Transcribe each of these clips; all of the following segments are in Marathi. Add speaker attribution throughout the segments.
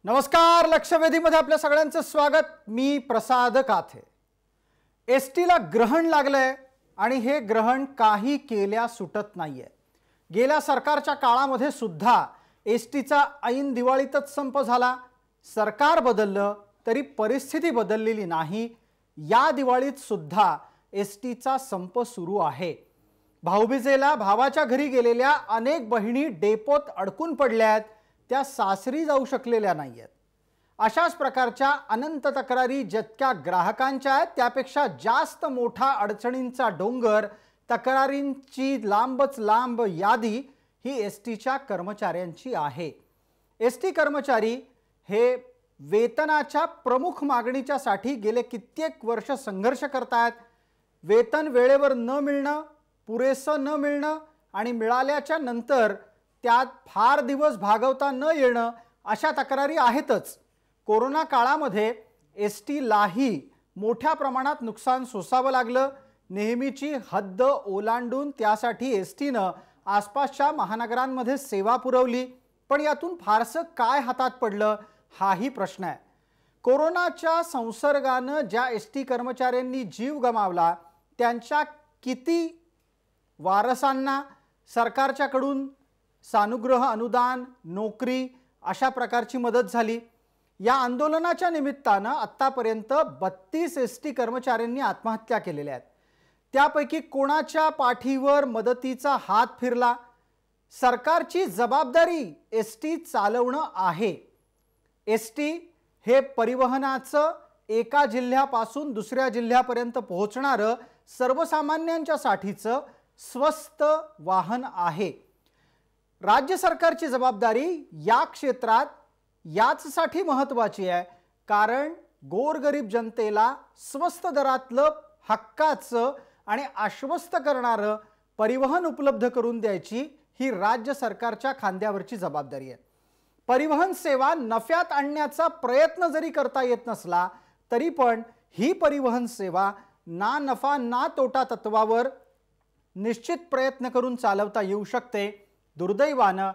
Speaker 1: नमस्कार, लक्षवेधीमध्ये आपल्या सगळ्यांचं स्वागत। मी प्रसाद काथे। एसटीला ग्रहण लागलंय आणि हे ग्रहण काही केल्या सुटत नाहीये। गेल्या सरकारच्या काळामध्ये सुद्धा एसटीचा ऐन दिवाळीतच संप झाला। सरकार बदललं तरी परिस्थिती बदललेली नाही। या दिवाळीत सुद्धा एसटीचा संप सुरू आहे। भाऊबीजेला भावाच्या घरी गेलेल्या अनेक बहिणी डेपोत अडकून पडल्यात, त्या सासरी जाऊ शकलेल्या नाहीयेत। अशाच प्रकारच्या अनंत तक्रारी जितक्या ग्राहकांच्या आहेत त्यापेक्षा जास्त मोठा अडचणींचा डोंगर, तक्रारींची लांबच लांब यादी ही एसटीच्या कर्मचाऱ्यांची आहे। एसटी कर्मचारी हे वेतनाच्या प्रमुख मागणीच्यासाठी गेले कित्येक वर्ष संघर्ष करतात। वेतन वेळेवर न मिळणं, पुरेसं न मिळणं आणि मिळाल्याच्या नंतर त्यात फार दिवस भागवता न येणं अशा तक्रारी आहेतच। कोरोना काळामध्ये एसटीलाही मोठ्या प्रमाणात नुकसान सोसावं लागलं। नेहमीची हद्द ओलांडून त्यासाठी एसटीनं आसपासच्या महानगरांमध्ये सेवा पुरवली, पण यातून फारसं काय हातात पडलं हाही प्रश्न आहे। कोरोनाच्या संसर्गानं ज्या एसटी कर्मचाऱ्यांनी जीव गमावला त्यांच्या किती वारसांना सरकारच्याकडून सानुग्रह अनुदान, नोकरी अशा प्रकारची मदत झाली। या आंदोलनाच्या निमित्तानं आतापर्यंत 32 एसटी कर्मचाऱ्यांनी आत्महत्या केलेल्या आहेत। त्यापैकी कोणाच्या पाठीवर मदतीचा हात फिरला? सरकारची जबाबदारी एसटी चालवणं आहे। एसटी हे परिवहनाचं एका जिल्ह्यापासून दुसऱ्या जिल्ह्यापर्यंत पोहोचणारं सर्वसामान्यांच्यासाठीचं स्वस्त वाहन आहे। राज्य सरकारची जबाबदारी या क्षेत्रात याचसाठी महत्त्वाची आहे, कारण गोरगरीब जनतेला स्वस्त दरातलं हक्काचं आणि आश्वस्त करणारं परिवहन उपलब्ध करून द्यायची ही राज्य सरकारच्या खांद्यावरची जबाबदारी आहे। परिवहन सेवा नफ्यात आणण्याचा प्रयत्न जरी करता येत नसला तरी पण ही परिवहन सेवा ना नफा ना तोटा तत्वावर निश्चित प्रयत्न करून चालवता येऊ शकते। दुर्दैवानं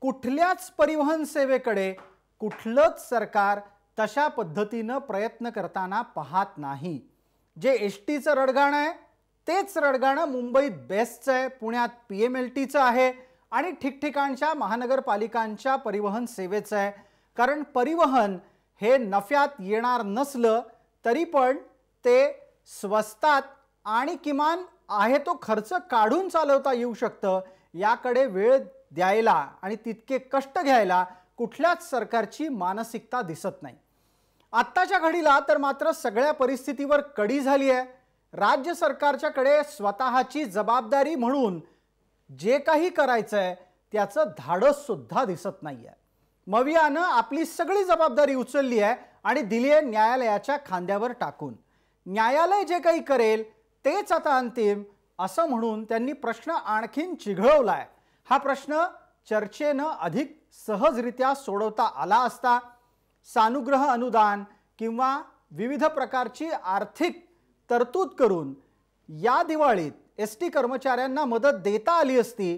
Speaker 1: कुठल्याच परिवहन सेवेकडे कुठलंच सरकार तशा पद्धतीनं प्रयत्न करताना पाहत नाही। जे एसटीचं रडगाणं आहे तेच रडगाणं मुंबईत बेस्टचं आहे, पुण्यात PMLTचं आहे आणि ठिकठिकाणच्या महानगरपालिकांच्या परिवहन सेवेचं आहे। कारण परिवहन हे नफ्यात येणार नसलं तरी पण ते स्वस्तात आणि किमान आहे तो खर्च काढून चालवता येऊ शकतं, याकडे वेळ द्यायला आणि तितके कष्ट घ्यायला कुठल्याच सरकारची मानसिकता दिसत नाही। आत्ताच्या घडीला तर मात्र सगळ्या परिस्थितीवर कडी झाली आहे। राज्य सरकारच्याकडे स्वतःची जबाबदारी म्हणून जे काही करायचं आहे त्याचं धाडस सुद्धा दिसत नाहीये। मवियानं आपली सगळी जबाबदारी उचलली आहे आणि दिली आहे न्यायालयाच्या खांद्यावर टाकून। न्यायालय जे काही करेल तेच आता अंतिम असं म्हणून त्यांनी प्रश्न आणखीन चिघळवलाय। हा प्रश्न चर्चेनं अधिक सहजरित्या सोडवता आला असता। सानुग्रह अनुदान किंवा विविध प्रकारची आर्थिक तरतूद करून या दिवाळीत एसटी कर्मचाऱ्यांना मदत देता आली असती,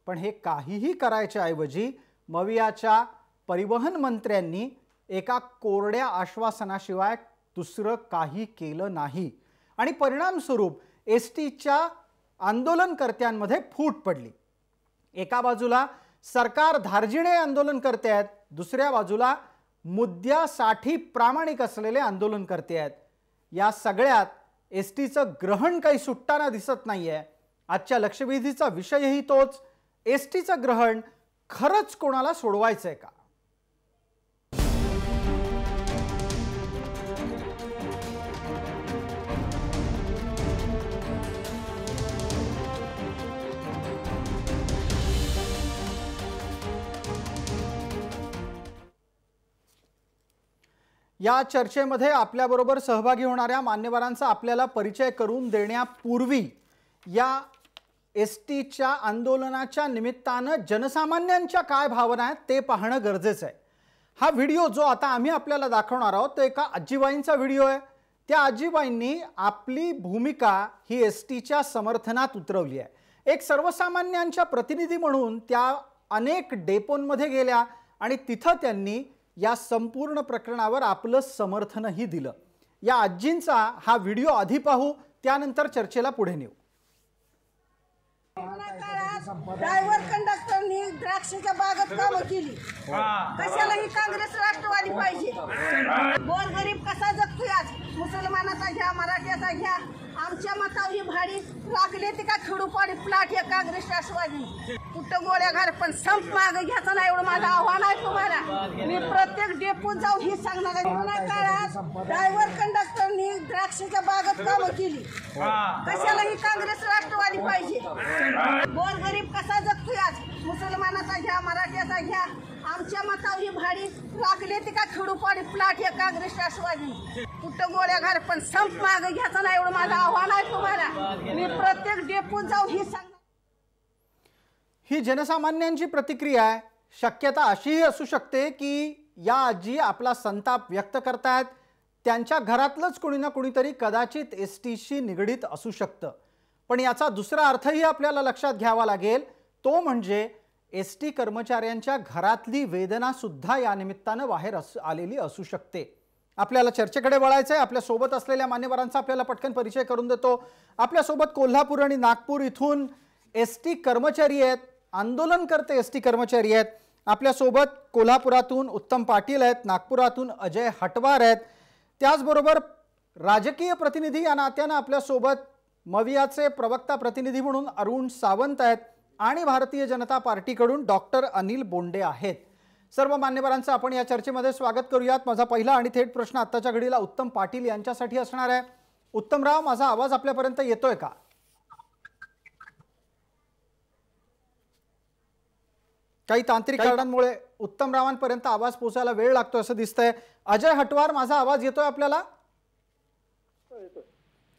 Speaker 1: पण हे काहीही करायच्या ऐवजी मवियाच्या परिवहन मंत्र्यांनी एका कोरड्या आश्वासनाशिवाय दुसरं काही केलं नाही आणि परिणामस्वरूप एसटीच्या आंदोलनकर्त्यांमध्ये फूट पडली। एका बाजूला सरकार धार्जिणे आंदोलन करते आहेत, दुसऱ्या बाजूला मुद्द्यासाठी प्रामाणिक असलेले आंदोलन करते आहेत। या सगळ्यात एसटीचं ग्रहण काही सुटताना दिसत नाहीये। आजच्या लक्षवेधीचा विषयही तोच, एसटीचं ग्रहण खरंच कोणाला सोडवायचंय का? या चर्चेमध्ये आपल्याबरोबर सहभागी होणाऱ्या मान्यवरांचा आपल्याला परिचय करून देण्यापूर्वी या एसटीच्या आंदोलनाच्या निमित्तानं जनसामान्यांच्या काय भावना आहेत ते पाहणं गरजेचं आहे। हा व्हिडिओ जो आता आम्ही आपल्याला दाखवणार आहोत तो एका आजीबाईंचा व्हिडिओ आहे। त्या आजीबाईंनी आपली भूमिका ही एसटीच्या समर्थनात उतरवली आहे। एक सर्वसामान्यांच्या प्रतिनिधी म्हणून त्या अनेक डेपोंमध्ये गेल्या आणि तिथं त्यांनी या संपूर्ण प्रकरणावर आपलं समर्थनही दिलं। या आजींचा हा व्हिडिओ आधी पाहू, त्यानंतर चर्चेला पुढे नेऊ।
Speaker 2: ड्रायव्हर कंडक्टरनी द्राक्षाच्या बागेत कामं केली, कशाला ही काँग्रेस राष्ट्रवादी पाहिजे? गोरगरीब कसा जगतोय आज? मुसलमानाचा घ्या, मराठ्याचा घ्या, आमच्या मतावर ही भाडी लागली ती का खेडूपाडी प्लाट या काँग्रेस राष्ट्रवादी कुठं गोळ्या घाल, पण संप मागे घ्यायचा नाही एवढं माझं आव्हान आहे तुम्हाला। मी प्रत्येक डेपोत जाऊन ही सांगणार आहे, काळात ड्रायव्हर कंडक्टरनी द्राक्षाच्या बागेत कामं केली, कशाला ही काँग्रेस राष्ट्रवादी पाहिजे? गोरगरीब कसा जगतोय आज? मुसलमानाचा घ्या, मराठ्याचा घ्या, आमच्या मतावर ही भाडी लागली ती का खेडूपाडी प्लाट या काँग्रेस राष्ट्रवादी कुठं गोळ्या घाल, पण संप मागे घ्यायचा नाही एवढं माझं आव्हान आहे तुम्हाला। मी प्रत्येक डेपोत जाऊन ही सांगणार।
Speaker 1: ही जनसामान्यांची प्रतिक्रिया आहे। शक्यता अशीही असू शकते की या आजी आपला संताप व्यक्त करतायत, त्यांच्या घरातलंच कोणी ना कोणीतरी कदाचित एसटीशी निगडीत असू शकतं। पण याचा दुसरा अर्थही आपल्याला लक्षात घ्यावा लागेल, तो म्हणजे एसटी कर्मचाऱ्यांच्या घरातली वेदना सुद्धा या निमित्तानं बाहेर आलेली असू शकते। आपल्याला चर्चेकडे वळायचं आहे। आपल्या सोबत असलेल्या मान्यवरांचा आपल्याला पटकन परिचय करून देतो। आपल्या सोबत कोल्हापूर आणि नागपूर इथून एसटी कर्मचारी आहेत, आंदोलनकर्ते एसटी कर्मचारी आहेत। आपल्या सोबत कोल्हापुरातून उत्तम पाटील आहेत, नागपुरातून अजय हटवार आहेत, त्याचबरोबर राजकीय प्रतिनिधी या नात्यानं आपल्या सोबत मवियाचे प्रवक्ता प्रतिनिधी म्हणून अरुण सावंत आहेत आणि भारतीय जनता पार्टीकडून डॉक्टर अनिल बोंडे आहेत। सर्व मान्यवरांचं आपण या चर्चेमध्ये स्वागत करूयात। माझा पहिला आणि थेट प्रश्न आत्ताच्या घडीला उत्तम पाटील यांच्यासाठी असणार आहे। उत्तमराव, माझा आवाज आपल्यापर्यंत येतोय का? काही तांत्रिक कारणांमुळे उत्तमरावांपर्यंत आवाज पोहोचायला वेळ लागतो असं दिसतंय। अजय हटवार, माझा आवाज येतोय आपल्याला?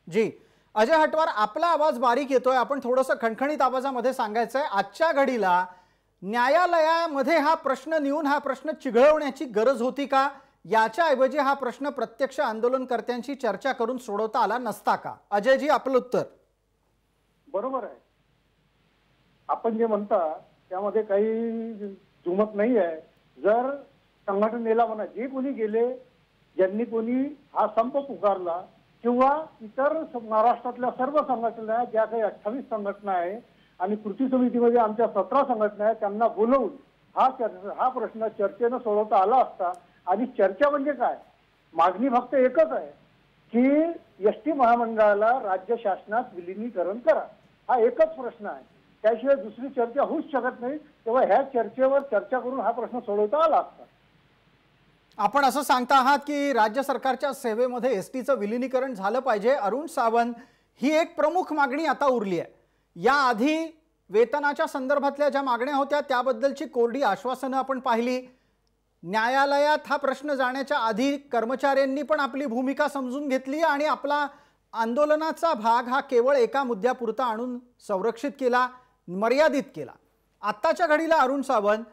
Speaker 1: जी अजय हटवार, आपला आवाज बारीक येतोय, आपण थोडंसं खणखणीत आवाजामध्ये सांगायचंय। आजच्या घडीला न्यायालयामध्ये हा प्रश्न नेऊन हा प्रश्न चिघळवण्याची गरज होती का? याच्याऐवजी हा प्रश्न प्रत्यक्ष आंदोलनकर्त्यांशी चर्चा करून सोडवता आला नसता का? अजयजी, आपलं उत्तर?
Speaker 3: बरोबर आहे, आपण जे म्हणता त्यामध्ये काही जुमत नाही आहे। जर संघटनेला म्हणा, जे कोणी गेले, ज्यांनी कोणी हा संप पुकारला किंवा इतर महाराष्ट्रातल्या सर्व संघटना, ज्या काही 28 संघटना आहे आणि कृती समितीमध्ये आमच्या 17 संघटना आहेत, त्यांना बोलवून हा प्रश्न चर्चेनं सोडवता आला असता। आणि चर्चा म्हणजे काय, मागणी फक्त एकच आहे की एसटी महामंडळाला राज्य शासनात विलीनीकरण करा, हा एकच प्रश्न आहे। त्याशिवाय दुसरी चर्चा होऊच शकत नाही। तेव्हा ह्या चर्चेवर चर्चा करून हा प्रश्न सोडवता आला असता।
Speaker 1: आपण असं सांगता आहात की राज्य सरकारच्या सेवेमध्ये एसटीचं विलीनीकरण झालं पाहिजे। अरुण सावंत, ही एक प्रमुख मागणी आता उरली आहे। याआधी वेतनाच्या संदर्भातल्या ज्या मागण्या होत्या त्याबद्दलची कोरडी आश्वासनं आपण पाहिली। न्यायालयात हा प्रश्न जाण्याच्या आधी कर्मचाऱ्यांनी पण आपली भूमिका समजून घेतली आणि आपला आंदोलनाचा भाग हा केवळ एका मुद्द्यापुरता आणून संरक्षित केला, मर्यादित केला। आत्ताच्या घडीला अरुण सावंत,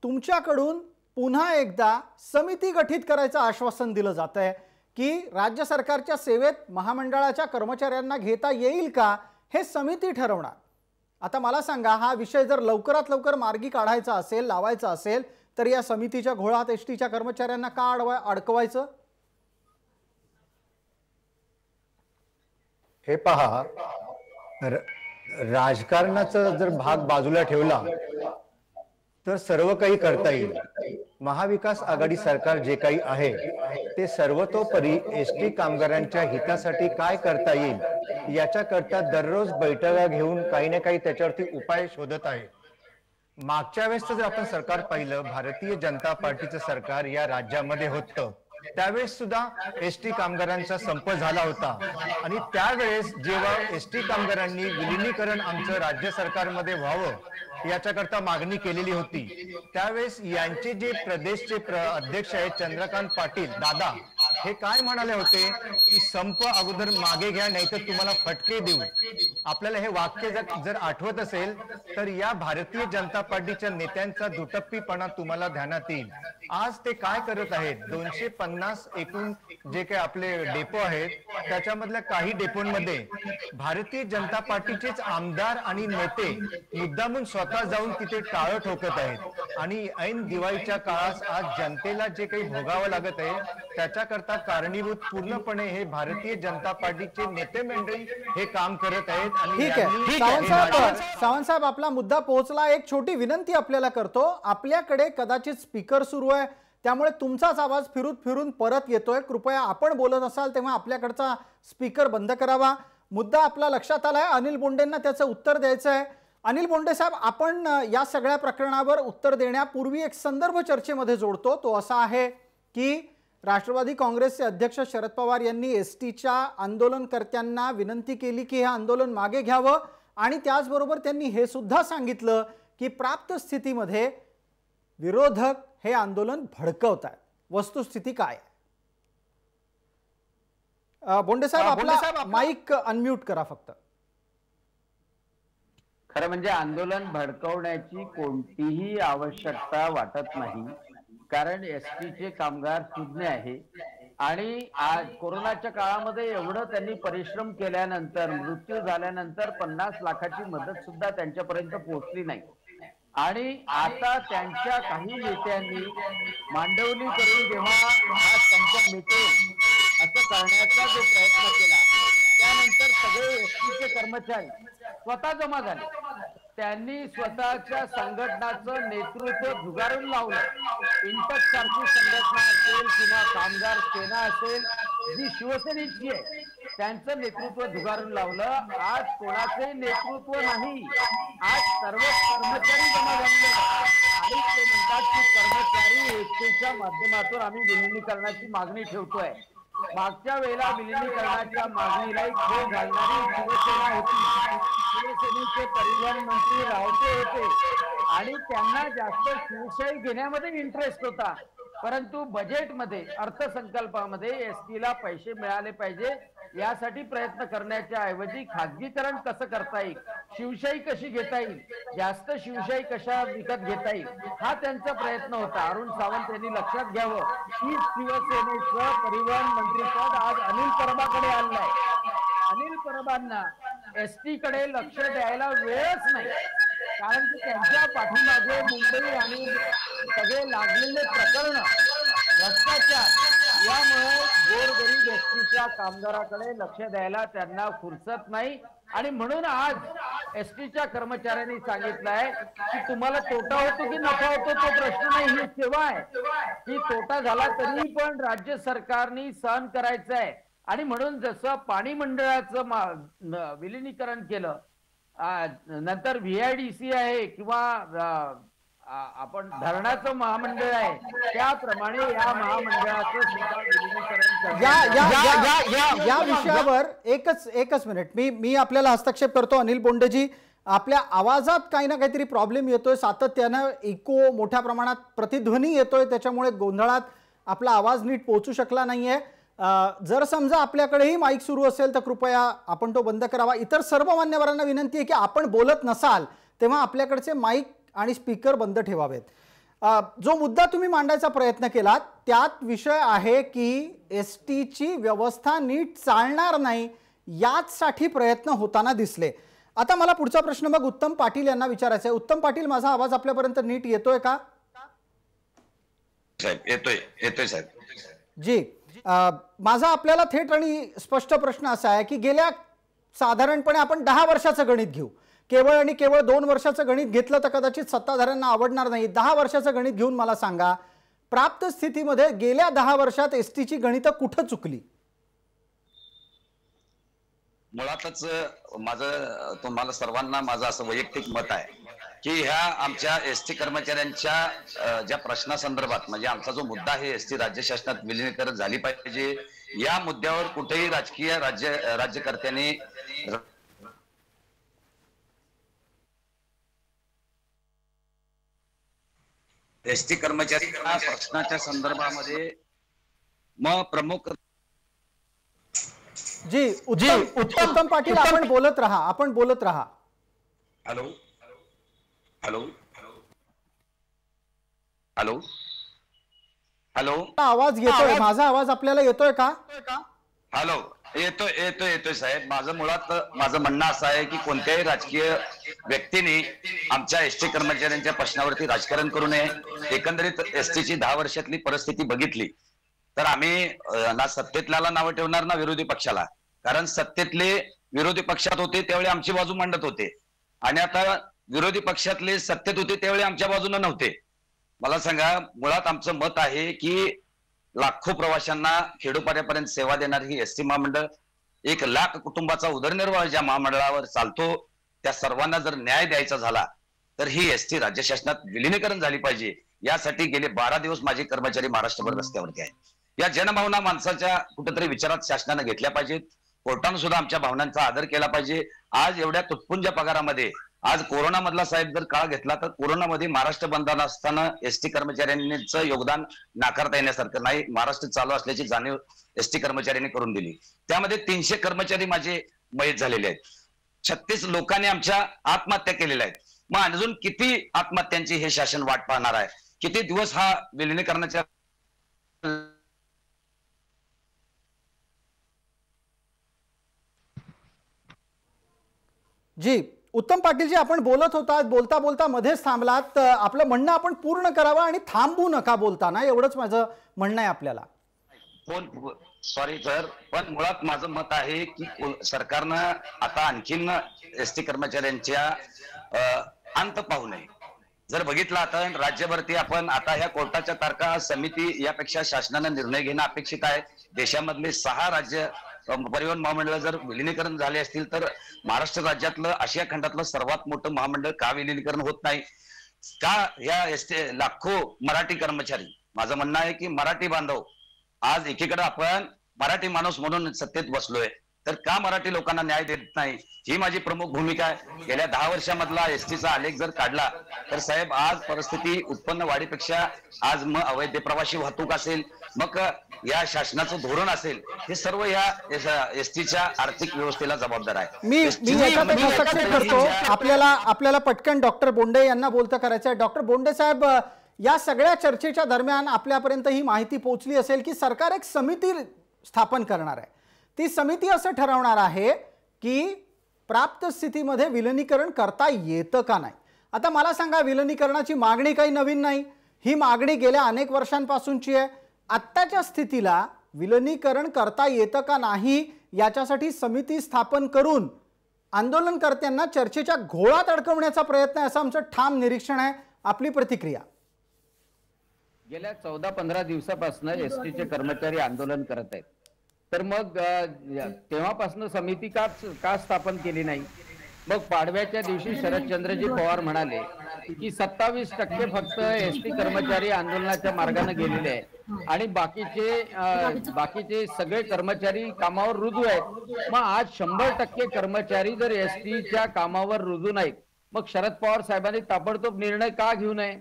Speaker 1: तुमच्याकडून पुन्हा एकदा समिती गठीत करायचं आश्वासन दिलं जात आहे की राज्य सरकारच्या सेवेत महामंडळाच्या कर्मचाऱ्यांना घेता येईल का हे समिती ठरवणार। आता मला सांगा, हा विषय जर लवकरात लवकर मार्गी काढायचा असेल, लावायचा असेल, तर या समितीच्या घोळात एसटीच्या कर्मचाऱ्यांना का अडकवायचं?
Speaker 4: हे पहा, राजकारणाचा जर भाग बाजूला ठेवला तर सर्व काही करता येईल। महाविकास आघाडी सरकार जे काही आहे ते सर्वतोपरी एसटी कामगारांच्या हितासाठी काय करता येईल याच्याकरता दररोज बैठका घेऊन काही ना काही त्याच्यावरती उपाय शोधत आहे। मागच्या वेळेस जर आपण सरकार पाहिलं, भारतीय जनता पार्टीचं सरकार या राज्यामध्ये होतं, त्यावेळेस सुद्धा एसटी कामगारांचा संप झाला होता आणि त्यावेळेस जेव्हा एसटी कामगारांनी विलीनीकरण आमचं राज्य सरकारमध्ये व्हावं याच्याकरता मागणी केलेली होती, त्यावेळेस यांचे जे प्रदेशचे अध्यक्ष आहेत चंद्रकांत पाटील दादा, हे काय म्हणाले होते की संप अगोदर मागे घ्या नाही तर तुम्हाला फटके देऊ. आपल्याला हे वाक्य जर आठवत असेल तर या भारतीय जनता पार्टीच्या नेत्यांचा दुटप्पीपणा तुम्हाला ध्यानात येईल. आज ते काय करत आहेत, 250 एकूण जे काही आपले डेपो आहेत त्याच्यामधल्या काही डेपोंमध्ये भारतीय जनता पार्टीचेच आमदार आणि नेते मुद्दामून स्वतः जाऊन तिथे टाळं ठोकत आहेत आणि ऐन दिवाळीच्या काळात आज जनतेला जे काही भोगावं लागत आहे त्याच्याकरता कारणीभूत पूर्णपणे हे भारतीय जनता पार्टीचे नेते मंडळी हे काम करत आहेत. आणि
Speaker 1: ठीक आहे सावंत साहेब, आपला मुद्दा पोहोचला. एक छोटी विनंती आपल्याला करतो, आपल्याकडे कदाचित स्पीकर सुरू आहे त्यामुळे तुमचाच आवाज फिरून परत येतोय. कृपया आपण बोलत असाल तेव्हा आपल्याकडचा स्पीकर बंद करावा. मुद्दा आपला लक्षात आलाय. अनिल बोंडेंना त्याचं उत्तर द्यायचं आहे. अनिल बोंडे साहेब, आपण या सगळ्या प्रकरणावर उत्तर देण्यापूर्वी एक संदर्भ चर्चेमध्ये जोडतो. तो असा आहे की राष्ट्रवादी काँग्रेसचे अध्यक्ष शरद पवार यांनी एसटीच्या आंदोलनकर्त्यांना विनंती केली की हे आंदोलन मागे घ्यावं आणि त्याचबरोबर त्यांनी हे सुद्धा सांगितलं की प्राप्त स्थितीमध्ये विरोधक हे आंदोलन भडकवत आहेत. वस्तुस्थिती काय आहे? बोंडे साहेब, आपला माईक अनम्यूट करा फक्त.
Speaker 5: खरं म्हणजे आंदोलन भडकवण्याची कोणतीही आवश्यकता वाटत नाही, कारण एसटीचे कामगार सुज्ञ आहे आणि आज कोरोनाच्या काळामध्ये एवढं त्यांनी परिश्रम केल्यानंतर मृत्यू झाल्यानंतर 50 लाखाची मदत सुद्धा त्यांच्यापर्यंत पोहोचली नाही. आणि आता त्यांच्या काही नेत्यांनी मांडवली करून जेव्हा हा संप मिटेल असं करण्याचा जो प्रयत्न केला त्यानंतर सगळे एसटीचे कर्मचारी स्वतः जमा झाले. त्यांनी स्वतःच्या संघटनाचं नेतृत्व झुगारून लावलं. इंटक सारखी संघटना असेल किंवा कामगार सेना असेल जी शिवसेनेची आहे त्यांचं नेतृत्व झुगारून लावलं. आज कोणाचे नेतृत्व नाही, आज सर्व कर्मचारी जमा झाले आणि ते म्हणतात की कर्मचारी एसटीच्या माध्यमातून आम्ही विलिनीकरणाची मागणी ठेवतोय. मागच्या वेळेला विलिनीकरणाच्या मागणीला खो घालणारी शिवसेना होती. शिवसेनेचे परिवहन मंत्री रावते होते आणि त्यांना जास्त शिवशाही घेण्यामध्ये इंटरेस्ट होता. परंतु बजेटमध्ये अर्थसंकल्पामध्ये एसटीला पैसे मिळाले पाहिजे यासाठी प्रयत्न करण्याच्या ऐवजी खाजगीकरण कसं करता येईल, शिवशाही कशी घेता येईल, जास्त शिवशाही कशा विकत घेता येईल हा त्यांचा प्रयत्न होता. अरुण सावंत यांनी लक्षात घ्यावं की शिवसेनेचं परिवहन मंत्रीपद आज अनिल परबाकडे आलंय. अनिल परबांना एसटी कडे लक्ष द्यायला वेळच नाही, कारण की त्यांच्या पाठीमागे मुंबई आणि सगळे लागलेले प्रकरण भ्रष्टाचार यामुळे गोरगरीब एसटीच्या कामगाराकडे लक्ष द्यायला त्यांना फुरसत नाही. आणि म्हणून आज एसटीच्या कर्मचाऱ्यांनी सांगितलंय की तुम्हाला तोटा होतो की नफा होतो तो प्रश्न नाही, ही सेवा आहे. ही तोटा झाला तरी पण राज्य सरकारने सहन करायचं आहे. आणि म्हणून जसं पाणी मंडळाचं विलिनीकरण केलं, नंतर व्हीआयडीसी आहे किंवा आपण धरणाचं महामंडळ आहे त्याप्रमाणे या महामंडळाचं सुद्धा विलिनीकरण
Speaker 1: या विषयावर एकच मिनिट मी आपल्याला हस्तक्षेप करतो. अनिल बोंडेजी, आपल्या आवाजात काही ना काहीतरी प्रॉब्लेम येतोय, सातत्यानं इको मोठ्या प्रमाणात प्रतिध्वनी येतोय, त्याच्यामुळे गोंधळात आपला आवाज नीट पोहोचू शकला नाहीये. जर समजा आपल्याकडेही माईक सुरू असेल तर कृपया आपण तो बंद करावा. इतर सर्व मान्यवरांना विनंती आहे की आपण बोलत नसाल तेव्हा आपल्याकडचे माईक आणि स्पीकर बंद ठेवावेत. जो मुद्दा तुम्ही मांडायचा प्रयत्न केला त्यात विषय आहे की एसटीची व्यवस्था नीट चालणार नाही याचसाठी प्रयत्न होताना दिसले. आता मला पुढचा प्रश्न मग उत्तम पाटील यांना विचारायचा आहे. उत्तम पाटील, माझा आवाज आपल्यापर्यंत नीट येतोय का?
Speaker 6: येतोय साहेब.
Speaker 1: जी, माझा आपल्याला थेट आणि स्पष्ट प्रश्न असा आहे की गेल्या साधारणपणे आपण 10 वर्षाचं गणित घेऊ. केवळ आणि केवळ 2 वर्षाचं गणित घेतलं तर कदाचित सत्ताधाऱ्यांना आवडणार नाही. 10 वर्षाचं गणित घेऊन मला सांगा, प्राप्त स्थितीमध्ये गेल्या 10 वर्षात एसटीची गणितं कुठं चुकली?
Speaker 6: मुळातच माझं तुम्हाला सर्वांना माझं असं वैयक्तिक मत आहे की ह्या आमच्या एसटी कर्मचाऱ्यांच्या ज्या प्रश्नासंदर्भात म्हणजे आमचा जो मुद्दा आहे एसटी राज्य शासनात विलिनीकरण झाली पाहिजे या मुद्द्यावर कुठेही राजकीय राज्यकर्त्यांनी एसटी कर्मचारी प्रश्नाच्या संदर्भामध्ये मग प्रमुख
Speaker 1: जी उत्तम पाटील, आपण बोलत राहा.
Speaker 6: हॅलो हॅलो हॅलो हॅलो
Speaker 1: आवाज येतोय, माझा आवाज आपल्याला येतोय का?
Speaker 6: हॅलो, येतोय साहेब. माझं म्हणणं असं आहे की कोणत्याही राजकीय व्यक्तीने आमच्या एसटी कर्मचाऱ्यांच्या प्रश्नावरती राजकारण करू नये. एकंदरीत एसटीची 10 वर्षातली परिस्थिती बघितली तर आम्ही ना सत्तेतल्याला नावं ठेवणार ना विरोधी पक्षाला. कारण सत्तेतले विरोधी पक्षात होते त्यावेळी आमची बाजू मांडत होते आणि आता विरोधी पक्षातले सत्तेत होते त्यावेळी आमच्या बाजूने नव्हते. मला सांगा, मुळात आमचं मत आहे की लाखो प्रवाशांना खेडोपाड्यापर्यंत सेवा देणारी ही एसटी महामंडळ, 1 लाख कुटुंबाचा उदरनिर्वाह ज्या महामंडळावर चालतो त्या सर्वांना जर न्याय द्यायचा झाला तर ही एसटी राज्य शासनात विलीनीकरण झाली पाहिजे. यासाठी गेले 12 दिवस माझे कर्मचारी महाराष्ट्रभर रस्त्यावरती आहेत. या जनभावना माणसाच्या कुठेतरी विचारात शासनाने घेतल्या पाहिजेत. कोर्टाने सुद्धा आमच्या भावनांचा आदर केला पाहिजे. आज एवढ्या तुटपुंज्या पगारामध्ये, आज कोरोना मधला साहेब जर काळ घेतला तर कोरोनामध्ये महाराष्ट्र बंद असताना एसटी कर्मचाऱ्यांचं योगदान नाकारता येण्यासारखं नाही. महाराष्ट्र चालू असल्याची जाणीव एसटी कर्मचाऱ्यांनी करून दिली. त्यामध्ये 300 कर्मचारी माझे मयत झालेले आहेत. 36 लोकांनी आमच्या आत्महत्या केलेल्या आहेत. मग अजून किती आत्महत्यांची हे शासन वाट पाहणार आहे? किती दिवस हा विलिनीकरणाच्या
Speaker 1: जी उत्तम पाटीलजी, आपण बोलत होतात, बोलता बोलता मध्येच थांबलात. आपलं म्हणणं आपण पूर्ण करावं आणि थांबू नका बोलताना, एवढंच माझं म्हणणं आहे आपल्याला.
Speaker 6: सॉरी सर, पण मुळात माझं मत आहे की सरकारनं आता आणखीन एसटी कर्मचाऱ्यांच्या अंत पाहू नये. जर बघितलं आता राज्यभरती आपण आता ह्या कोर्टाच्या तारखा, समिती यापेक्षा शासनानं निर्णय घेणं अपेक्षित आहे. देशामधले 6 राज्य परिवहन महामंडळ जर विलिनीकरण झाले असतील तर महाराष्ट्र राज्यातलं, आशिया खंडातलं सर्वात मोठं महामंडळ का विलिनीकरण होत नाही? का या एसटी लाखो मराठी कर्मचारी, माझं म्हणणं आहे की मराठी बांधव, आज एकीकडे आपण मराठी माणूस म्हणून सत्तेत बसलोय तर का मराठी लोकांना न्याय देत नाही? ही माझी प्रमुख भूमिका आहे. गेल्या 10 वर्षामधला एसटीचा आलेख जर काढला तर साहेब आज परिस्थिती उत्पन्न वाढीपेक्षा आज मग अवैध प्रवासी वाहतूक असेल, मग या शासनाचं धोरण असेल, हे सर्व या एसटीच्या आर्थिक व्यवस्थेला जबाबदार आहे.
Speaker 1: मी याच्यात हस्तक्षेप करतो. आपल्याला पटकन डॉक्टर बोंडे यांना बोलतं करायचं आहे. डॉक्टर बोंडे साहेब, या सगळ्या चर्चेच्या दरम्यान आपल्यापर्यंत ही माहिती पोहोचली असेल की सरकार एक समिती स्थापन करणार आहे. ती समिती असं ठरवणार आहे की प्राप्त स्थितीमध्ये विलिनीकरण करता येतं का नाही. आता मला सांगा, विलिनीकरणाची मागणी काही नवीन नाही, ही मागणी गेल्या अनेक वर्षांपासूनची आहे. आत्ताच्या स्थितीला विलिनीकरण करता येतं का नाही याच्यासाठी समिती स्थापन करून आंदोलनकर्त्यांना चर्चेच्या घोळात अडकवण्याचा प्रयत्न आहे, असं आमचं ठाम निरीक्षण आहे. आपली प्रतिक्रिया?
Speaker 5: गेल्या 14-15 दिवसापासून एसटीचे कर्मचारी आंदोलन करत आहेत. तर मग तेव्हापासून समिती का स्थापन केली नाही? मग पाडव्याच्या दिवशी शरदचंद्रजी पवार म्हणाले की 27% फक्त एसटी कर्मचारी आंदोलनाच्या मार्गाने गेलेले आहेत आणि बाकीचे सगळे कर्मचारी कामावर रुजू आहेत. मग आज 100% कर्मचारी जर एसटीच्या कामावर रुजू नाहीत, मग शरद पवार साहेबांनी ताबडतोब निर्णय का घेऊ नये?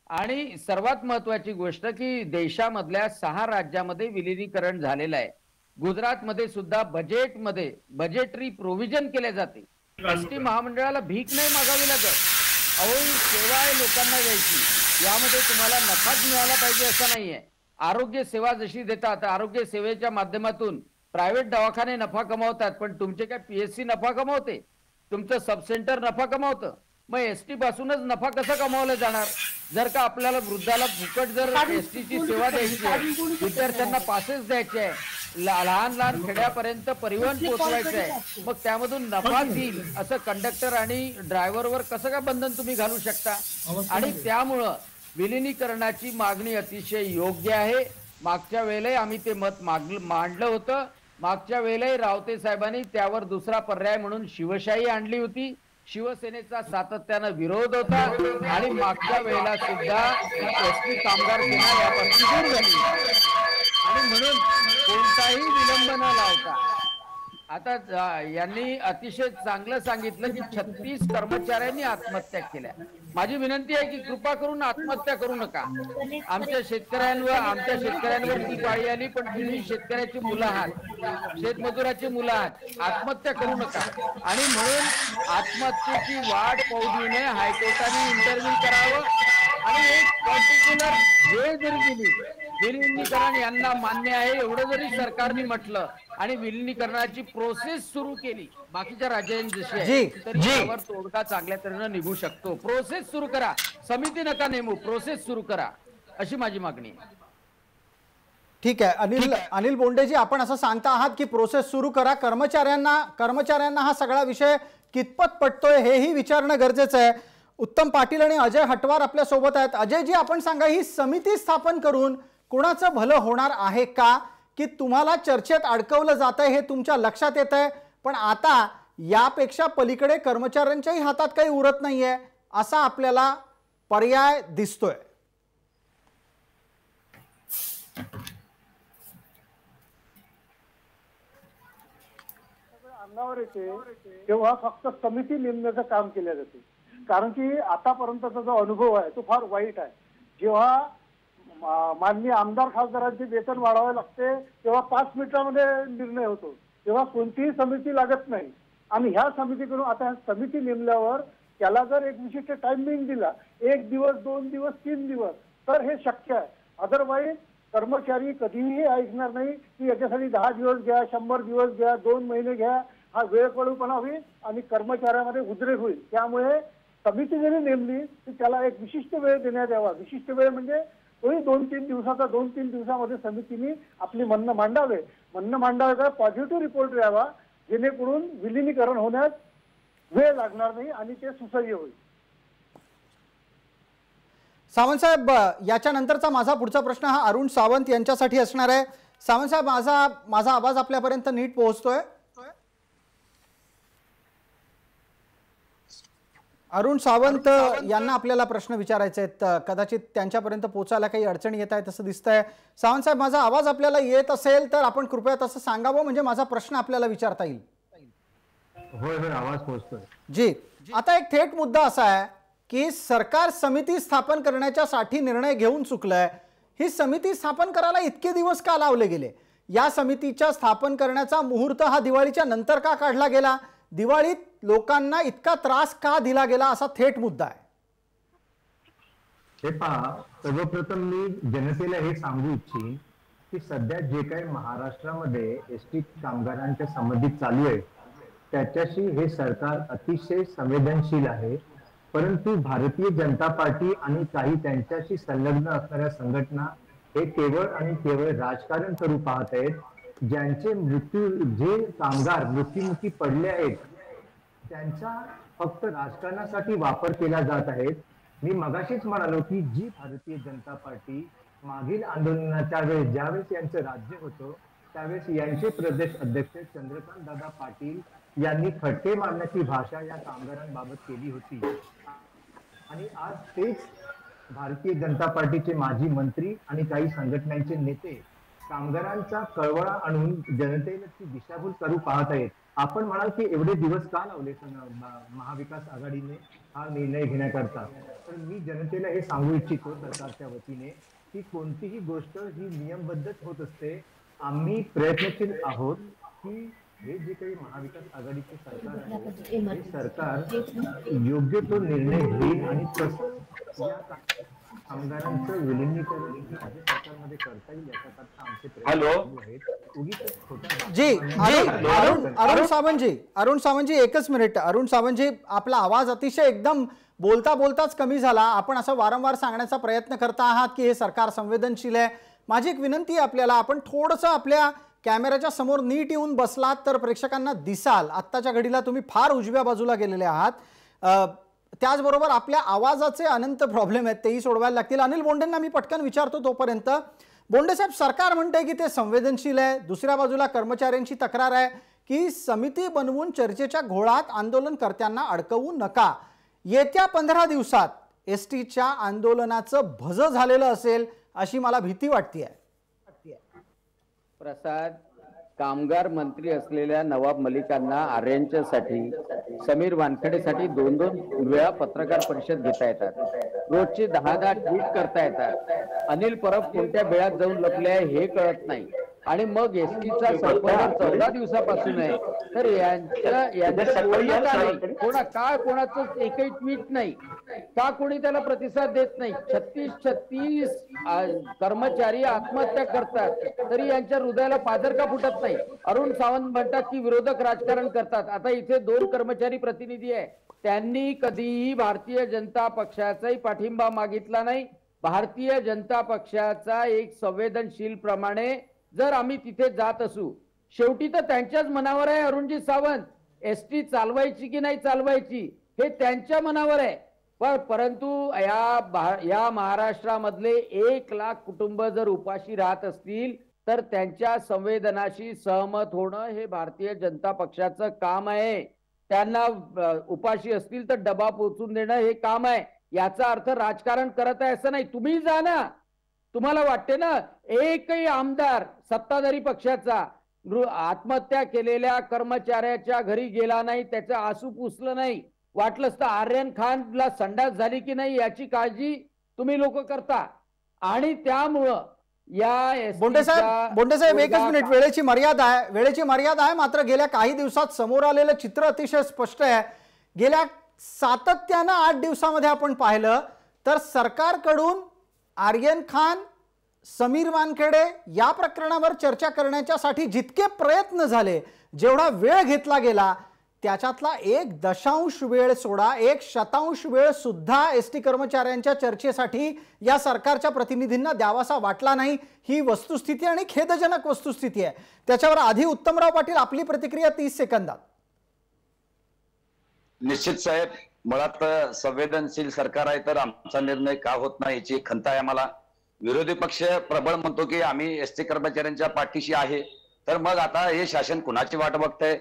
Speaker 5: आणि सर्वात महत्वाची गोष्ट की देशामधल्या 6 राज्यामध्ये विलिनीकरण झालेलं आहे. गुजरातमध्ये सुद्धा बजेटमध्ये बजेटरी प्रोव्हिजन केले जाते. एसटी महामंडळाला भीक नाही मागावी लागत. अहो, सेवा आहे लोकांना द्यायची, यामध्ये तुम्हाला नफाच मिळाला पाहिजे असं नाहीये. आरोग्य सेवा जशी देतात, आरोग्य सेवेच्या माध्यमातून प्रायव्हेट दवाखाने नफा कमावतात, पण तुमचे काय पीएससी नफा कमावते? तुमचं सब सेंटर नफा कमावतं? मग एसटी पासूनच नफा कसा कमावला जाणार? जर का आपल्याला वृद्धाला फुकट जर एसटीची सेवा द्यायची आहे, विद्यार्थ्यांना पासेस द्यायचे आहे, लहान खेड्यापर्यंत परिवहन पोहोचवायचं आहे, मग त्यामधून नफा देईल असं कंडक्टर आणि ड्रायव्हरवर कसं का बंधन तुम्ही घालू शकता? आणि त्यामुळं विलिनीकरणाची मागणी अतिशय योग्य आहे. मागच्या वेळेलाही आम्ही ते मत मांडलं होतं. मागच्या वेळेलाही रावते साहेबांनी त्यावर दुसरा पर्याय म्हणून शिवशाही आणली होती. शिवसेनेचा सातत्यानं विरोध होता आणि मागच्या वेळेला सुद्धा एसटी कामगार सेना यापासून दूर झाली आणि म्हणून कोणताही विलंब न लावता आता यांनी अतिशय चांगलं सांगितलं की 36 कर्मचाऱ्यांनी आत्महत्या केल्या. माझी विनंती आहे की कृपा करून आत्महत्या करू नका. आमच्या शेतकऱ्यांवर ती पाळी आली, पण तुम्ही शेतकऱ्याची मुलं आहात, शेतमजुराची मुलं आहात, आत्महत्या करू नका. आणि म्हणून आत्महत्येची वाट पाहू देऊ नये. हायकोर्टाने इंटरव्ह्यू करावं आणि एक पर्टिक्युलर वेळ जरी दिली. विलिनीकरण यांना मान्य आहे एवढं जरी सरकारने म्हटलं आणि विलिनीकरणाची प्रोसेस सुरू केली, बाकीच्या राज्यांनी जशी आहे तरी यावर तोडगा चांगल्या तऱ्हेने निघू शकतो. प्रोसेस सुरू करा, समिती नका नेमू, प्रोसेस सुरू करा, अशी माझी मागणी आहे.
Speaker 1: ठीक आहे अनिल बोंडेजी, आपण असं सांगता आहात की प्रोसेस सुरू करा. कर्मचाऱ्यांना हा सगळा विषय कितपत पटतोय हेही विचारणं गरजेचं आहे. उत्तम पाटील आणि अजय हटवार आपल्या सोबत आहेत. अजयजी, आपण सांगा, ही समिती स्थापन करून कुणाचं भलं होणार आहे का, की तुम्हाला चर्चेत अडकवलं जात आहे हे तुमच्या लक्षात येत आहे, पण आता यापेक्षा पलीकडे कर्मचाऱ्यांच्याही हातात काही उरत नाहीये असा आपल्याला पर्याय दिसतोय?
Speaker 3: अंगावर येते तेव्हा फक्त समिती नेमण्याचं काम केलं जाते. कारण की आतापर्यंतचा जो अनुभव आहे तो फार वाईट आहे. जेव्हा माननीय आमदार खासदारांचे वेतन वाढवावे लागते तेव्हा 5 मिनिटांमध्ये निर्णय होतो, तेव्हा कोणतीही समिती लागत नाही. आणि ह्या समितीकडून आता समिती नेमल्यावर त्याला जर एक विशिष्ट टायमिंग दिला, 1 दिवस 2 दिवस 3 दिवस, तर हे शक्य आहे. अदरवाईज कर्मचारी कधीही ऐकणार नाही की याच्यासाठी 10 दिवस घ्या, 100 दिवस घ्या, 2 महिने घ्या. हा वेळपळूपणा होईल आणि कर्मचाऱ्यामध्ये उद्रेक होईल. त्यामुळे समिती जरी नेमली तर त्याला एक विशिष्ट वेळ देण्यात यावा. विशिष्ट वेळ म्हणजे तोही 2-3 दिवसाचा, 2-3 दिवसामध्ये समितीने आपली म्हणणं मांडावे. म्हणणं मांडावे, पॉझिटिव्ह रिपोर्ट द्यावा, जेणेकरून विलिनीकरण होण्यास वेळ लागणार नाही आणि ते सुसह्य होईल.
Speaker 1: सावंत साहेब, याच्यानंतरचा माझा पुढचा प्रश्न हा अरुण सावंत यांच्यासाठी असणार आहे. सावंत साहेब, माझा आवाज आपल्यापर्यंत नीट पोहोचतोय? अरुण सावंत यांना आपल्याला प्रश्न विचारायचे आहेत, कदाचित त्यांच्यापर्यंत पोहोचायला काही अडचणी येत आहेत असं दिसतंय. सावंत साहेब, माझा आवाज आपल्याला येत असेल तर आपण कृपया तसं सांगावं, म्हणजे माझा प्रश्न आपल्याला विचारता येईल.
Speaker 4: होय होय, आवाज पोहोचतोय.
Speaker 1: जी, आता एक थेट मुद्दा असा आहे की सरकार समिती स्थापन करण्याच्यासाठी निर्णय घेऊन चुकलंय. ही समिती स्थापन करायला इतके दिवस का लावले गेले? या समितीच्या स्थापन करण्याचा मुहूर्त हा दिवाळीच्या नंतर का काढला गेला? दिवाळीत लोकांना इतका त्रास का दिला गेला, असा थेट मुद्दा आहे.
Speaker 4: हे पहा, सर्वप्रथम मी जनतेला हे सांगू इच्छिन की सध्या जे काही महाराष्ट्रामध्ये एसटी कामगारांच्या संबंधित चालू आहे त्याच्याशी हे सरकार अतिशय संवेदनशील आहे. परंतु भारतीय जनता पार्टी आणि काही त्यांच्याशी संलग्न असणाऱ्या संघटना हे केवळ आणि केवळ राजकारण करू पाहत आहेत. ज्यांचे जे कामगार मृत्युमुखी पडले आहेत त्यांचा फक्त राजकारणासाठी वापर केला जात आहे. मी मगाशीच म्हणालो की जी भारतीय जनता पार्टी मागील आंदोलनाच्या वेळेस ज्यावेळेस यांचं राज्य होतं त्यावेळेस यांचे प्रदेश अध्यक्ष चंद्रकांत दादा पाटील यांनी फटके मारण्याची भाषा या कामगारांबाबत केली होती. आणि आज तेच भारतीय जनता पार्टीचे माजी मंत्री आणि काही संघटनांचे नेते कामगारांचा कळवळा आणून जनतेला ती दिशाभूल करू पाहत आहेत. आपण म्हणाल की एवढे दिवस का लावले महाविकास आघाडीने हा निर्णय घेण्याकरता, तर मी जनतेला हे सांगू इच्छितो सरकारच्या वतीने की कोणतीही गोष्ट ही नियमबद्धच होत असते. आम्ही प्रयत्नशील आहोत की हे जे काही महाविकास आघाडीचे सरकार आहे हे सरकार योग्य तो निर्णय घेईल आणि तसं या कामगारांचं विलिनीकरण राज्य सरकारमध्ये करता येईल याच्याकरता आमचे प्रयत्न आहेत. उगीच खोट्या
Speaker 1: जी अरुण सावंतजी एकच मिनिट. अरुण सावंतजी, आपला आवाज अतिशय एकदम बोलता बोलताच कमी झाला. आपण असं वारंवार सांगण्याचा प्रयत्न करता आहात की हे सरकार संवेदनशील आहे. माझी एक विनंती आहे आपल्याला, आपण थोडंसं आपल्या कॅमेऱ्याच्या समोर नीट येऊन बसलात तर प्रेक्षकांना दिसाल. आत्ताच्या घडीला तुम्ही फार उजव्या बाजूला गेलेले आहात. त्याचबरोबर आपल्या आवाजाचे अनंत प्रॉब्लेम आहेत, तेही सोडवायला लागतील. अनिल बोंडेंना मी पटकन विचारतो तोपर्यंत. बोंडे साहेब, सरकार म्हणते की ते संवेदनशील आहे, दुसऱ्या बाजूला कर्मचाऱ्यांची तक्रार आहे की समिती बनवून चर्चेच्या घोळात आंदोलनकर्त्यांना अडकवू नका. येत्या 15 दिवसात एसटीच्या आंदोलनाचं भज झालेलं असेल अशी मला भीती वाटते.
Speaker 5: प्रसाद, कामगार मंत्री असलेल्या नवाब मलिकांना आर्यांच्यासाठी समीर वानखेडेसाठी 2-2 वेळा पत्रकार परिषद घेता येतात, रोजचे 10-10 ट्विट करता येतात, अनिल परब कोणत्या बेळात जाऊन लपले आहे हे कळत नाही, आणि मग एसटीचा संपर्क 14 दिवसापासून आहे, तर कोणाचं एकही ट्विट नाही का, कोणी त्याला प्रतिसाद देत नाही? 36 कर्मचारी आत्महत्या करतात तरी यांच्या हृदयाला पाझर का फुटत नाही? अरुण सावंत म्हणतात की विरोधक राजकारण करतात. आता इथे 2 कर्मचारी प्रतिनिधी आहे, त्यांनी कधीही भारतीय जनता पक्षाचाही पाठिंबा मागितला नाही. भारतीय जनता पक्षाचा एक संवेदनशील प्रमाणे जर आम्ही तिथे जात असू, शेवटी तर त्यांच्याच मनावर आहे अरुणजी सावंत, एसटी चालवायची की नाही चालवायची हे त्यांच्या मनावर आहे. परंतु या महाराष्ट्रामधले 1 लाख कुटुंब जर उपाशी राहत असतील तर त्यांच्या संवेदनाशी सहमत होणं हे भारतीय जनता पक्षाचं काम आहे. त्यांना उपाशी असतील तर डबा पोचून देणं हे काम आहे. याचा अर्थ राजकारण करत आहे असं नाही. तुम्ही जा ना, तुम्हाला वाटते ना एकही आमदार सत्ताधारी पक्षाचा आत्महत्या केलेल्या कर्मचाऱ्याच्या घरी गेला नाही, त्याचं आसू पुसलं नाही, वाटलंच तर आर्यन खानला संडास झाली की नाही याची काळजी तुम्ही लोक करता. आणि त्यामुळं या
Speaker 1: बोंडे साहेब एकच मिनिट, वेळेची मर्यादा आहे. मात्र गेल्या काही दिवसात समोर आलेलं चित्र अतिशय स्पष्ट आहे. गेल्या सातत्यानं 8 दिवसामध्ये आपण पाहिलं तर सरकारकडून आर्यन खान, समीर वानखेडे या प्रकरणावर चर्चा करण्यासाठी जितके प्रयत्न झाले, जेवढा वेळ घेतला गेला, त्याच्यातला 1 वेळ सोडा 1 वेळ सुद्धा एसटी कर्मचाऱ्यांच्या चर्चेसाठी या सरकारच्या प्रतिनिधींना द्यावासा वाटला नाही. ही वस्तुस्थिती आणि खेदजनक वस्तुस्थिती आहे. त्याच्यावर आधी उत्तमराव पाटील आपली प्रतिक्रिया 30 सेकंदात.
Speaker 6: निश्चित साहेब, मुळात संवेदनशील सरकार आहे तर आमचा निर्णय का होत नाही याची खंत आहे आम्हाला. विरोधी पक्ष प्रबळ म्हणतो की आम्ही एसटी कर्मचाऱ्यांच्या पाठीशी आहे, तर मग आता हे शासन कुणाची वाट बघतंय?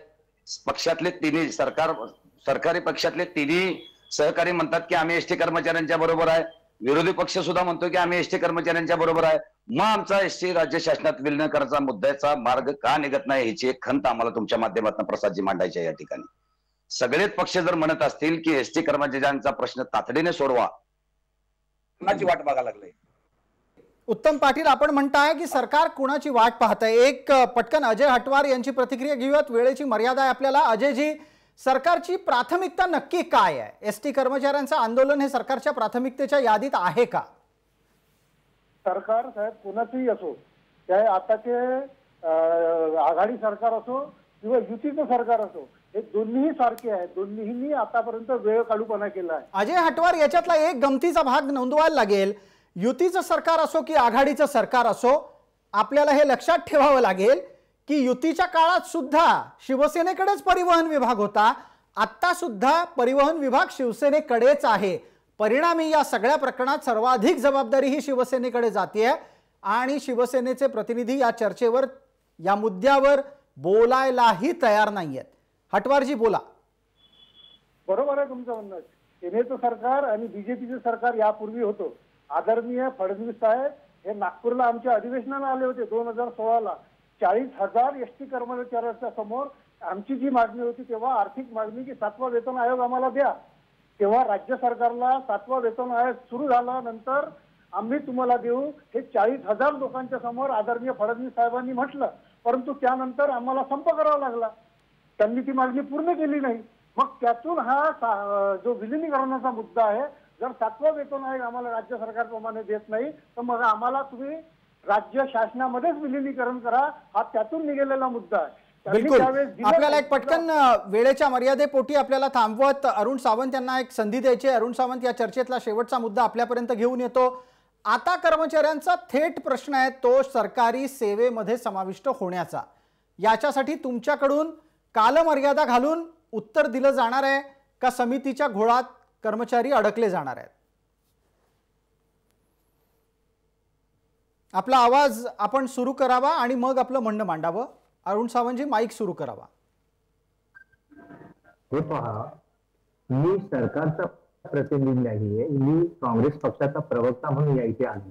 Speaker 6: पक्षातले तिन्ही सरकारी पक्षातले तिन्ही सहकारी म्हणतात की आम्ही एसटी कर्मचाऱ्यांच्या बरोबर आहे, विरोधी पक्ष सुद्धा म्हणतो की आम्ही एसटी कर्मचाऱ्यांच्या बरोबर आहे. मग आमचा एसटी राज्य शासनात विलीन करायचा मुद्द्याचा मार्ग का निघत नाही याची एक खंत आम्हाला तुमच्या माध्यमातून प्रसादजी मांडायची आहे. या ठिकाणी सगळेच पक्ष जर म्हणत असतील की एसटी कर्मचाऱ्यांचा प्रश्न तातडीने सोडवा, कुणाची वाट बघायला लागले?
Speaker 1: उत्तम पाटील, आपण म्हणताय की सरकार कुणाची वाट पाहतंय. एक पटकन अजय हटवार यांची प्रतिक्रिया घेऊयात, वेळेची मर्यादा आहे आपल्याला. अजयजी, सरकारची प्राथमिकता नक्की काय आहे? एसटी कर्मचाऱ्यांचं आंदोलन हे सरकारच्या प्राथमिकतेच्या यादीत आहे का?
Speaker 3: सरकार साहेब कुणाचंही असो, चाहे आताचे आघाडी सरकार असो किंवा युतीचं सरकार असो, हे दोन्ही सारखे आहेत. दोन्हींनी आतापर्यंत वेळ काढूपणा केला आहे.
Speaker 1: अजय हटवार, याच्यातला एक गमतीचा भाग नोंदवायला लागेल. युतीचं सरकार असो की आघाडीचं सरकार असो, आपल्याला हे लक्षात ठेवावं लागेल की युतीच्या काळात सुद्धा शिवसेनेकडेच परिवहन विभाग होता, आता सुद्धा परिवहन विभाग शिवसेनेकडेच आहे. परिणामी या सगळ्या प्रकरणात सर्वाधिक जबाबदारी ही शिवसेनेकडे जाते आणि शिवसेनेचे प्रतिनिधी या चर्चेवर, या मुद्द्यावर बोलायलाही तयार नाहीयेत. हटवारजी बोला.
Speaker 3: बरोबर आहे तुमचं म्हणणं. सेनेचं सरकार आणि बीजेपीचं सरकार यापूर्वी होतं. आदरणीय फडणवीस साहेब हे नागपूरला आमच्या अधिवेशनाला आले होते 2016ला. 40,000 एसटी कर्मचाऱ्यांच्या समोर आमची जी मागणी होती तेव्हा आर्थिक मागणी की 7वा वेतन आयोग आम्हाला द्या, तेव्हा राज्य सरकारला 7वा वेतन आयोग सुरू झाल्यानंतर आम्ही तुम्हाला देऊ हे 40,000 लोकांच्या समोर आदरणीय फडणवीस साहेबांनी म्हटलं. परंतु त्यानंतर आम्हाला संप करावा लागला, त्यांनी ती मागणी पूर्ण केली नाही. मग त्यातून हा जो विलिनीकरणाचा मुद्दा आहे, जर 7वा वेतन आयोग आम्हाला राज्य सरकारप्रमाणे देत नाही तर मग आम्हाला तुम्ही राज्य शासनामध्येच विलिनीकरण करा, हा त्यातून निघालेला मुद्दा आहे.
Speaker 1: बिलकुल. आपल्याला एक पटकन वेळेच्या मर्यादेपोटी आपल्याला थांबवत अरुण सावंत यांना एक संधी द्यायची. अरुण सावंत, या चर्चेतला शेवटचा मुद्दा आपल्यापर्यंत घेऊन येतो. आता कर्मचाऱ्यांचा थेट प्रश्न आहे तो सरकारी सेवेमध्ये समाविष्ट होण्याचा. याच्यासाठी तुमच्याकडून कालमर्यादा घालून उत्तर दिलं जाणार आहे का समितीच्या घोळात कर्मचारी अडकले जाणार आहेत? आपला आवाज आपण सुरू करावा आणि मग आपलं म्हणणं मांडावं. अरुण सावंतजी, माईक सुरू करावा.
Speaker 4: हे पहा, मी सरकारचा प्रतिनिधी नाहीये, मी काँग्रेस पक्षाचा प्रवक्ता म्हणून या इथे आलो.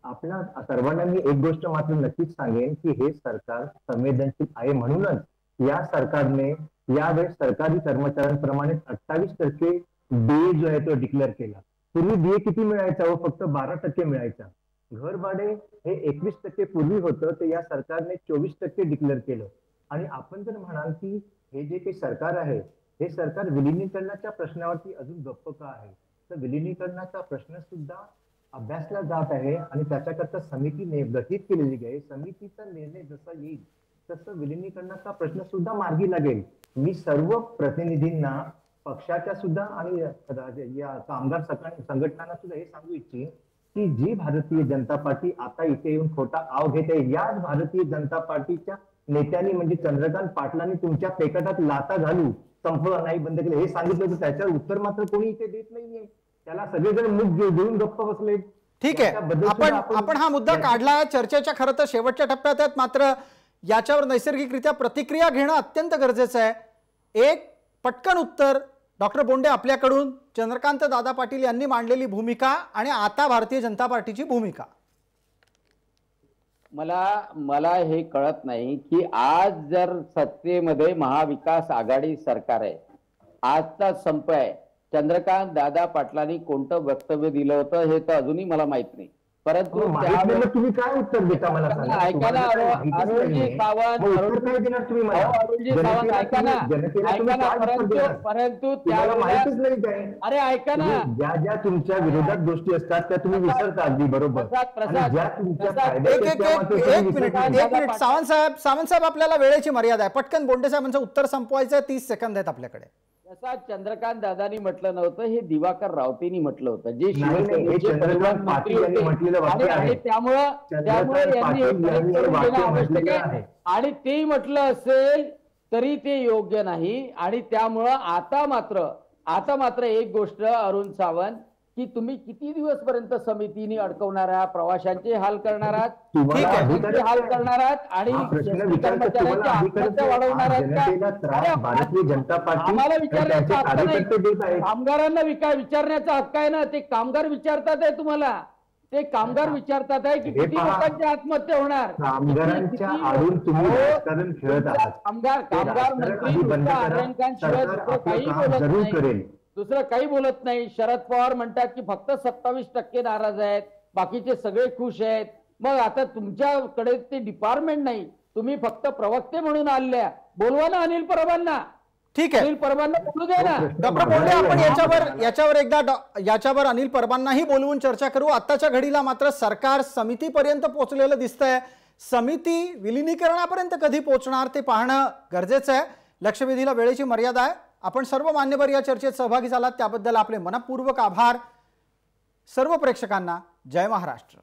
Speaker 4: आपल्या सर्वांना मी एक गोष्ट मात्र नक्कीच सांगेन की हे सरकार संवेदनशील आहे, म्हणूनच या सरकारने यावेळेस सरकारी कर्मचाऱ्यांप्रमाणे 28% डीए जो आहे तो डिक्लेअर केला. पूर्वी डीए किती मिळायचा? फक्त 12% मिळायचा. घर भाडे हे 21% पूर्वी होतं, ते या सरकारने 24% डिक्लेअर केलं. आणि आपण जर म्हणाल की हे जे काही सरकार आहे हे सरकार विलिनीकरणाच्या प्रश्नावरती अजून गप्प का आहे, तर विलिनीकरणाचा प्रश्न सुद्धा अभ्यासला जात आहे आणि त्याच्याकरता समिती गठीत केलेली आहे. समितीचा निर्णय जसा येईल तसं विलिनीकरणाचा प्रश्न सुद्धा मार्गी लागेल. मी सर्व प्रतिनिधींना पक्षाच्या सुद्धा आणि या कामगार संघटनांना सुद्धा हे सांगू इच्छिन की जी भारतीय जनता पार्टी आता इथे येऊन खोटा आव घेते, याच भारतीय जनता पार्टीच्या नेत्यांनी म्हणजे चंद्रकांत पाटलांनी तुमच्या पेकटात लाता घालू संप नाही बंद केले हे सांगितलं होतं. त्याच्यावर उत्तर मात्र कोणी इथे देत नाहीये. त्याला सगळेजण मुख घेऊन गप्प बसले.
Speaker 1: ठीक आहे, आपण हा मुद्दा काढला. चर्चेच्या खरं तर शेवटच्या टप्प्यात आहेत, मात्र याच्यावर नैसर्गिकरित्या प्रतिक्रिया घेणं अत्यंत गरजेचं आहे. एक पटकन उत्तर डॉक्टर बोंडे आपल्याकडून, चंद्रकांत दादा पाटील यांनी मांडलेली भूमिका आणि आता भारतीय जनता पार्टीची भूमिका.
Speaker 5: मला हे कळत नाही की आज जर सत्तेमध्ये महाविकास आघाडी सरकार आहे, आजचा संप आहे, चंद्रकांत दादा पाटलांनी कोणतं वक्तव्य दिलं होतं हे तर अजूनही मला माहित नाही. परंतु
Speaker 4: तुम्ही काय उत्तर देता मला सांगा.
Speaker 5: ऐका ना, अरुणजी सावंत, परंतु अरे ऐका ना,
Speaker 4: ज्या ज्या तुमच्या विरोधात गोष्टी असतात त्या तुम्ही विसरता अगदी बरोबर.
Speaker 1: एक मिनिट सावंत साहेब आपल्याला वेळेची मर्यादा आहे. पटकन बोंडे साहेबांचं उत्तर संपवायचं आहे. 30 सेकंद आहेत आपल्याकडे.
Speaker 5: जसा चंद्रकांत दादानी म्हटलं नव्हतं, हे दिवाकर रावतेनी म्हटलं होतं, जे त्यामुळे आणि ते म्हटलं असेल तरी ते योग्य नाही. आणि त्यामुळं आता मात्र एक गोष्ट अरुण सावंत, की तुम्ही किती दिवस पर्यंत समितीने अडकवणार आहात, प्रवाशांचे हाल करणार आहात, हाल करणार आहात आणि कर्मचाऱ्यांची आत्महत्या वाढवणार आहात का?
Speaker 4: भारतीय जनता पार्टी
Speaker 5: आम्हाला विचारण्याचा हक्क नाही, कामगारांना विचारण्याचा हक्क आहे ना. ते कामगार विचारतात आहे तुम्हाला, ते कामगार विचारतात आहे की किती लोकांची आत्महत्या होणार.
Speaker 4: कामगारांच्या आडून तुम्ही राजकारण खेळत आहात.
Speaker 5: कामगार मंत्री दुसरं काही बोलत नाही. शरद पवार म्हणतात की फक्त 27% नाराज आहेत, बाकीचे सगळे खुश आहेत. मग आता तुमच्याकडे ते डिपार्टमेंट नाही, तुम्ही फक्त प्रवक्ते म्हणून आल्या. बोलवा ना अनिल परबांना.
Speaker 1: ठीक आहे,
Speaker 5: अनिल परबांना बोलू द्या ना.
Speaker 1: डॉक्टर बोंडे, आपण याच्यावर अनिल परबांनाही बोलवून चर्चा करू. आताच्या घडीला मात्र सरकार समितीपर्यंत पोहोचलेलं दिसतंय. समिती विलिनीकरणापर्यंत कधी पोहोचणार ते पाहणं गरजेचं आहे. लक्षवेधीला वेळेची मर्यादा आहे. आपण सर्व मान्यवर या चर्चेत सहभागी झालात त्याबद्दल आपले मनपूर्वक आभार. सर्व प्रेक्षकांना जय महाराष्ट्र.